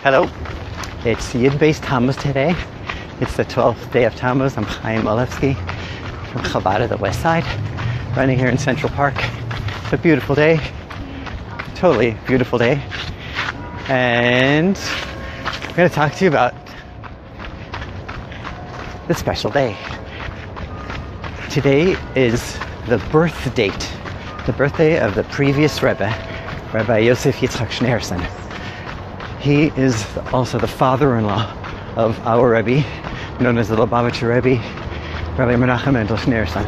Hello, it's Yid-based Tamuz today. It's the 12th day of Tamuz. I'm Chaim Olevsky from Chabad of the West Side, running here in Central Park. It's a beautiful day, totally beautiful day. And I'm going to talk to you about this special day. Today is the birth date, the birthday of the previous Rebbe, Rabbi Yosef Yitzchak Schneerson. He is also the father-in-law of our Rebbe, known as the Lubavitcher Rebbe, Rabbi Menachem Mendel Schneerson.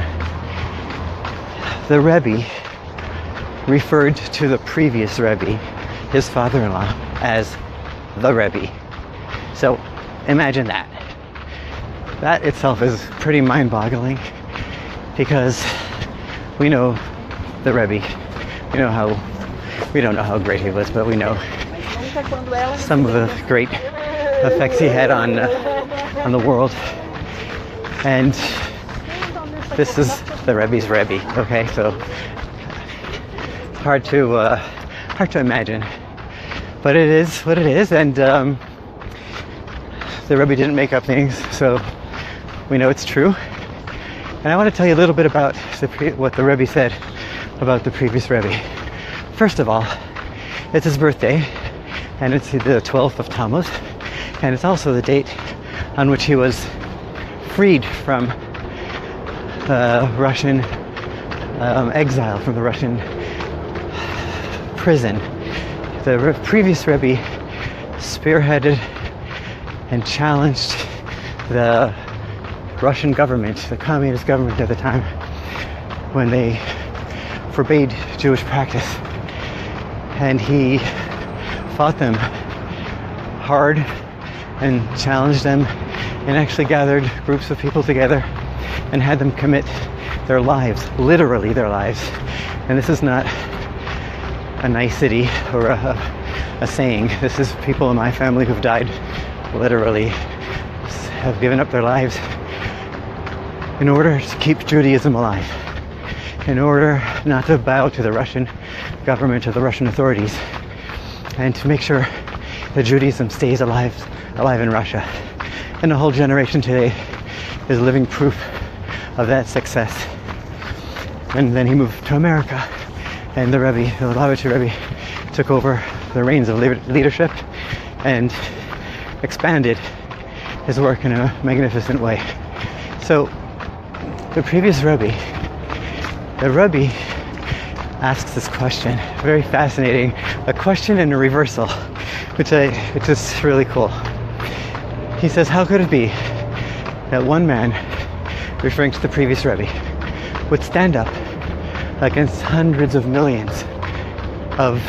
The Rebbe referred to the previous Rebbe, his father-in-law, as the Rebbe. So imagine that. That itself is pretty mind-boggling, because we know the Rebbe. We don't know how great he was, but we know some of the great effects he had on the world. And this is the Rebbe's Rebbe. Okay, so it's hard to imagine, but it is what it is. And the Rebbe didn't make up things, so we know it's true. And I want to tell you a little bit about what the Rebbe said about the previous Rebbe. First of all, it's his birthday, and it's the 12th of Tamuz, and it's also the date on which he was freed from Russian exile, from the Russian prison. The previous Rebbe spearheaded and challenged the Russian government, the communist government at the time, when they forbade Jewish practice. And he fought them hard and challenged them, and actually gathered groups of people together and had them commit their lives, literally their lives. And this is not a nicety or a saying. This is people in my family who've died literally, have given up their lives in order to keep Judaism alive, in order not to bow to the Russian government or the Russian authorities, and to make sure that Judaism stays alive in Russia. And the whole generation today is living proof of that success. And then he moved to America, and the Rebbe, the Lubavitcher Rebbe, took over the reins of leadership and expanded his work in a magnificent way. So the previous Rebbe, asks this question, very fascinating, a question and a reversal, which is really cool. He says, how could it be that one man, referring to the previous Rebbe, would stand up against hundreds of millions of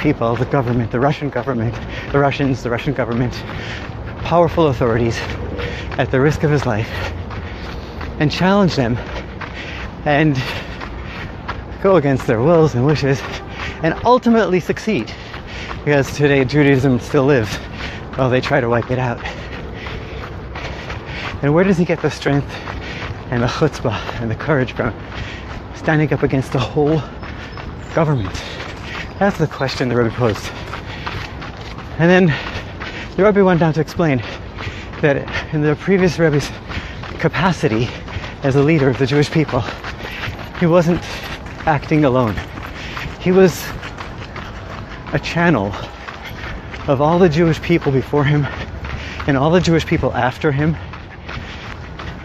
people, the government, the Russian government, the Russians, the Russian government, powerful authorities, at the risk of his life, and challenge them and go against their wills and wishes, and ultimately succeed? Because today Judaism still lives while they try to wipe it out. And where does he get the strength and the chutzpah and the courage from, standing up against the whole government? That's the question the Rebbe posed. And then the Rebbe went on to explain that in the previous Rebbe's capacity as a leader of the Jewish people, he wasn't acting alone. He was a channel of all the Jewish people before him and all the Jewish people after him,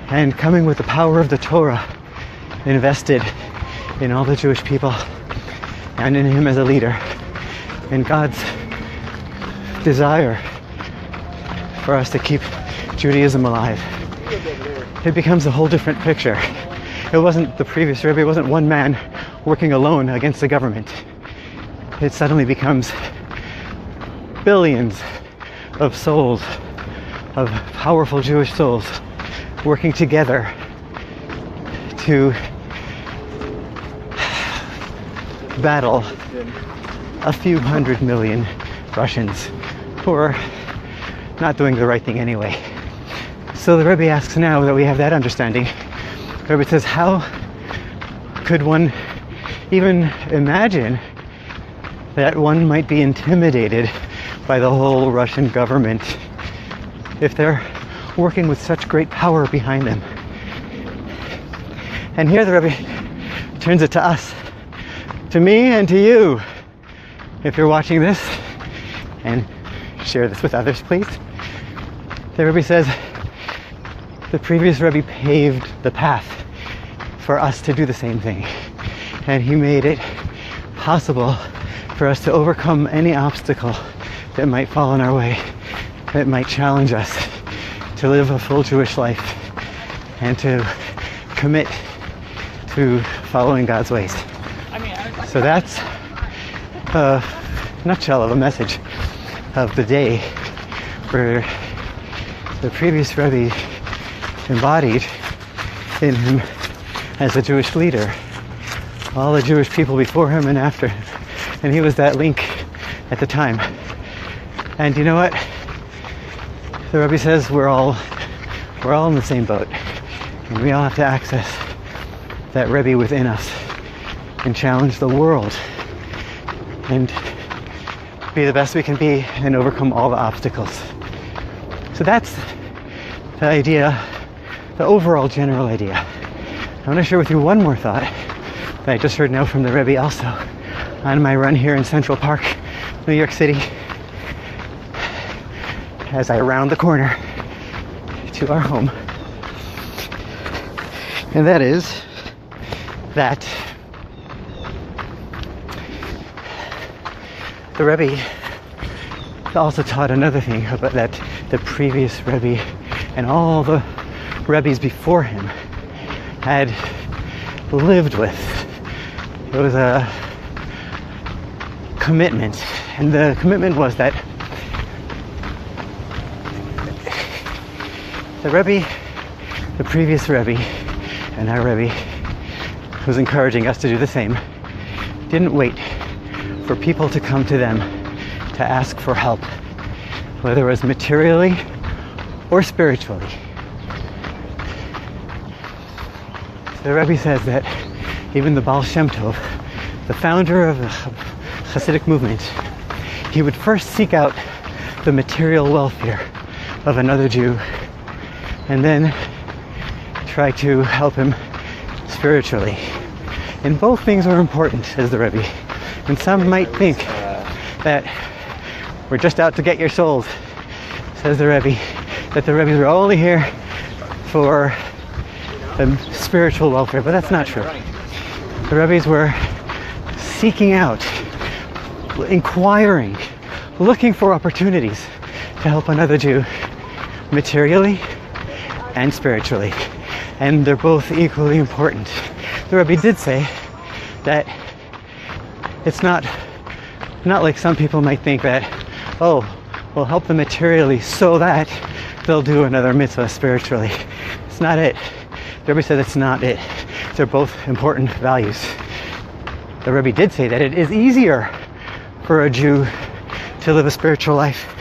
and coming with the power of the Torah invested in all the Jewish people and in him as a leader, and God's desire for us to keep Judaism alive. It becomes a whole different picture. It wasn't the previous Rebbe, it wasn't one man working alone against the government. It suddenly becomes billions of souls, of powerful Jewish souls, working together to battle a few 100 million Russians who are not doing the right thing anyway. So the Rebbe asks, now that we have that understanding, the Rebbe says, how could one even imagine that one might be intimidated by the whole Russian government, if they're working with such great power behind them. And here the Rebbe turns it to us, to me and to you. If you're watching this, and share this with others, please. The Rebbe says, the previous Rebbe paved the path for us to do the same thing. And he made it possible for us to overcome any obstacle that might fall in our way, that might challenge us to live a full Jewish life and to commit to following God's ways. So that's a nutshell of a message of the day where the previous Rebbe embodied in him as a Jewish leader all the Jewish people before him and after him. And he was that link at the time. And you know what? The Rebbe says we're all in the same boat. And we all have to access that Rebbe within us and challenge the world and be the best we can be and overcome all the obstacles. So that's the idea, the overall general idea. I want to share with you one more thought that I just heard now from the Rebbe also on my run here in Central Park, New York City, as I round the corner to our home. And that is that the Rebbe also taught another thing about that the previous Rebbe and all the Rebbes before him had lived with. It was a commitment, and the commitment was that the Rebbe, the previous Rebbe, and our Rebbe, who's encouraging us to do the same, didn't wait for people to come to them to ask for help, whether it was materially or spiritually. The Rebbe says that even the Baal Shem Tov, the founder of the Hasidic movement, he would first seek out the material welfare of another Jew and then try to help him spiritually. And both things are important, says the Rebbe. And some might think that we're just out to get your souls, says the Rebbe, that the Rebbes were only here for the spiritual welfare, but that's not true. The Rebbes were seeking out, inquiring, looking for opportunities to help another Jew materially and spiritually. And they're both equally important. The Rebbe did say that it's not like some people might think that, oh, we'll help them materially so that they'll do another mitzvah spiritually. It's not it. The Rebbe said it's not it. They're both important values. The Rebbe did say that it is easier for a Jew to live a spiritual life,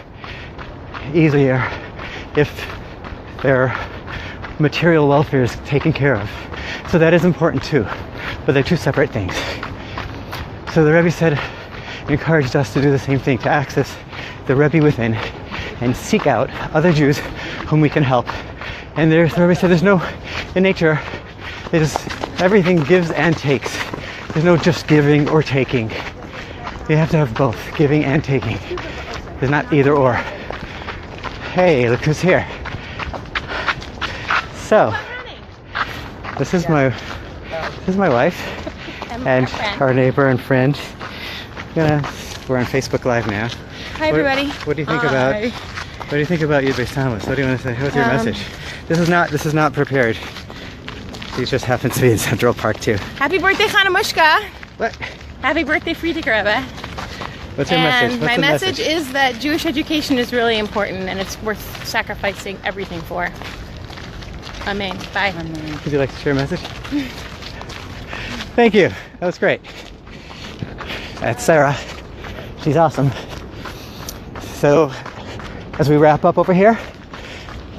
easier if their material welfare is taken care of. So that is important too, but they're two separate things. So the Rebbe said, encouraged us to do the same thing, to access the Rebbe within and seek out other Jews whom we can help. And the Rebbe said there's no, in nature, everything gives and takes. There's no just giving or taking. You have to have both, giving and taking. There's not either or. Hey, look who's here. So, this is my wife and our neighbor and friend. We're on Facebook Live now. Hi, everybody. What do you think about? What do you think about Yud Beis Tamuz? What do you want to say? What's your message? This is not prepared. He just happens to be in Central Park too. Happy birthday, Chanamushka. What? Happy birthday, Friedrich Rebbe. What's your message? My message is that Jewish education is really important and it's worth sacrificing everything for. Amen. Bye. Amen. Would you like to share a message? Thank you. That was great. That's Sarah. She's awesome. So, as we wrap up over here,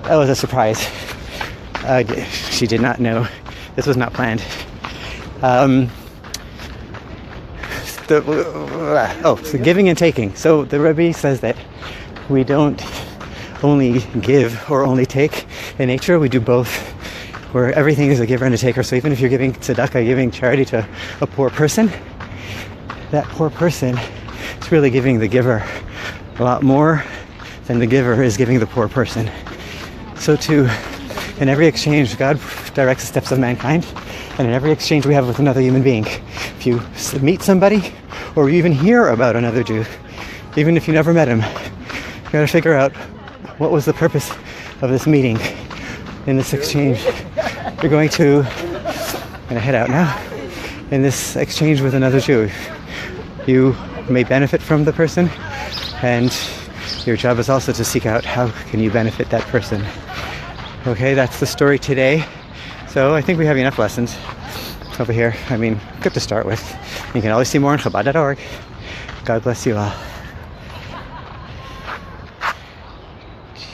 that was a surprise. She did not know. This was not planned. So giving and taking. So the Rebbe says that we don't only give or only take in nature, we do both, where everything is a giver and a taker. So even if you're giving tzedakah, giving charity to a poor person, that poor person is really giving the giver a lot more than the giver is giving the poor person. So too, in every exchange, God directs the steps of mankind, and in every exchange we have with another human being. If you meet somebody, or you even hear about another Jew, even if you never met him, you gotta figure out what was the purpose of this meeting, in this exchange. You're going to, I'm gonna head out now, in this exchange with another Jew. You may benefit from the person, and your job is also to seek out how can you benefit that person. Okay, that's the story today. So I think we have enough lessons over here. I mean, good to start with. You can always see more on Chabad.org. God bless you all.